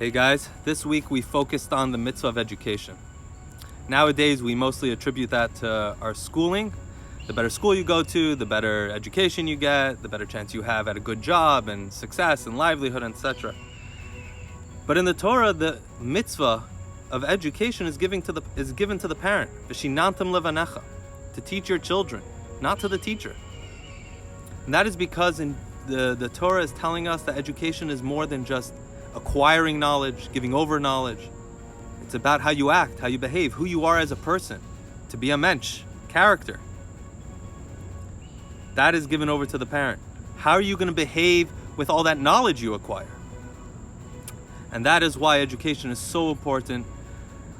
Hey guys, this week we focused on the mitzvah of education. Nowadays we mostly attribute that to our schooling. The better school you go to, the better education you get, the better chance you have at a good job and success and livelihood, etc. But in the Torah, the mitzvah of education is given to the parent, v'shinantam levanecha, to teach your children, not to the teacher. And that is because in the Torah is telling us that education is more than just acquiring knowledge, giving over knowledge. It's about how you act, how you behave, who you are as a person, to be a mensch, character. That is given over to the parent. How are you going to behave with all that knowledge you acquire? And that is why education is so important.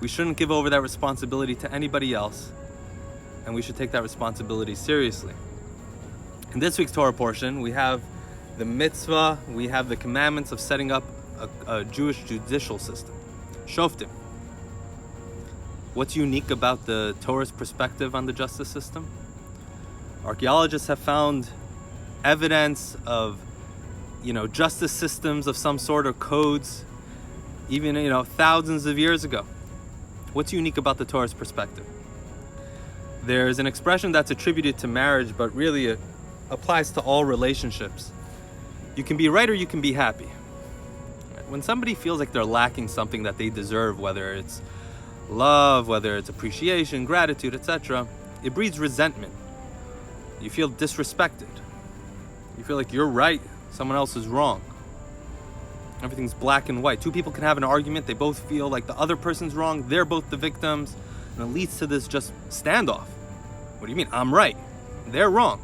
We shouldn't give over that responsibility to anybody else, and we should take that responsibility seriously. In this week's Torah portion, we have the mitzvah, we have the commandments of setting up a Jewish judicial system, Shoftim. What's unique about the Torah's perspective on the justice system? Archaeologists have found evidence of, justice systems of some sort or codes, even, thousands of years ago. What's unique about the Torah's perspective? There's an expression that's attributed to marriage, but really it applies to all relationships. You can be right or you can be happy. When somebody feels like they're lacking something that they deserve, whether it's love, whether it's appreciation, gratitude, etc., it breeds resentment. You feel disrespected. You feel like you're right, someone else is wrong. Everything's black and white. Two people can have an argument, they both feel like the other person's wrong, they're both the victims, and it leads to this just standoff. What do you mean? I'm right. They're wrong.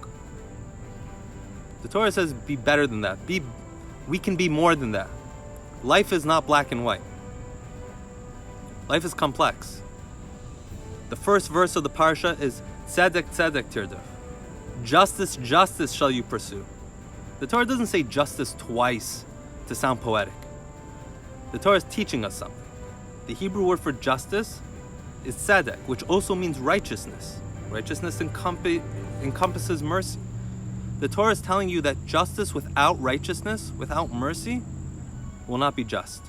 The Torah says be better than that. We can be more than that. Life is not black and white. Life is complex. The first verse of the parsha is tzedek, tzedek tirdef. Justice, justice shall you pursue. The Torah doesn't say justice twice to sound poetic. The Torah is teaching us something. The Hebrew word for justice is tzedek, which also means righteousness. Righteousness encompasses mercy. The Torah is telling you that justice without righteousness, without mercy, will not be just.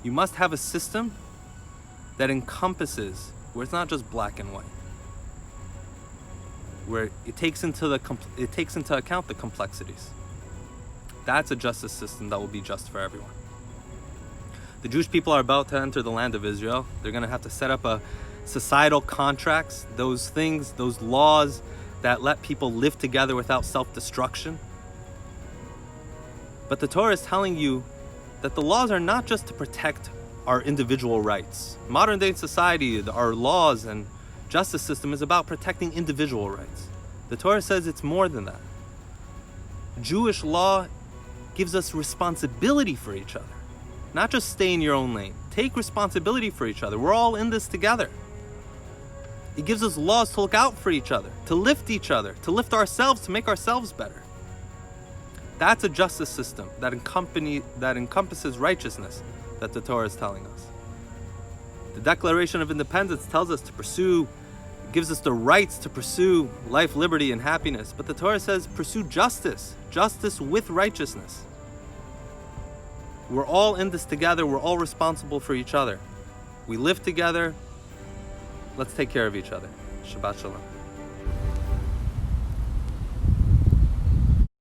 You must have a system that encompasses, where it's not just black and white, where it takes into account the complexities. That's a justice system that will be just for everyone. The Jewish people are about to enter the land of Israel. They're going to have to set up a societal contracts, those things, those laws that let people live together without self-destruction. But the Torah is telling you that the laws are not just to protect our individual rights. Modern day society, our laws and justice system is about protecting individual rights. The Torah says it's more than that. Jewish law gives us responsibility for each other. Not just stay in your own lane. Take responsibility for each other. We're all in this together. It gives us laws to look out for each other, to lift each other, to lift ourselves, to make ourselves better. That's a justice system that encompasses righteousness that the Torah is telling us. The Declaration of Independence tells us to pursue, gives us the rights to pursue life, liberty, and happiness. But the Torah says pursue justice, justice with righteousness. We're all in this together. We're all responsible for each other. We live together. Let's take care of each other. Shabbat Shalom.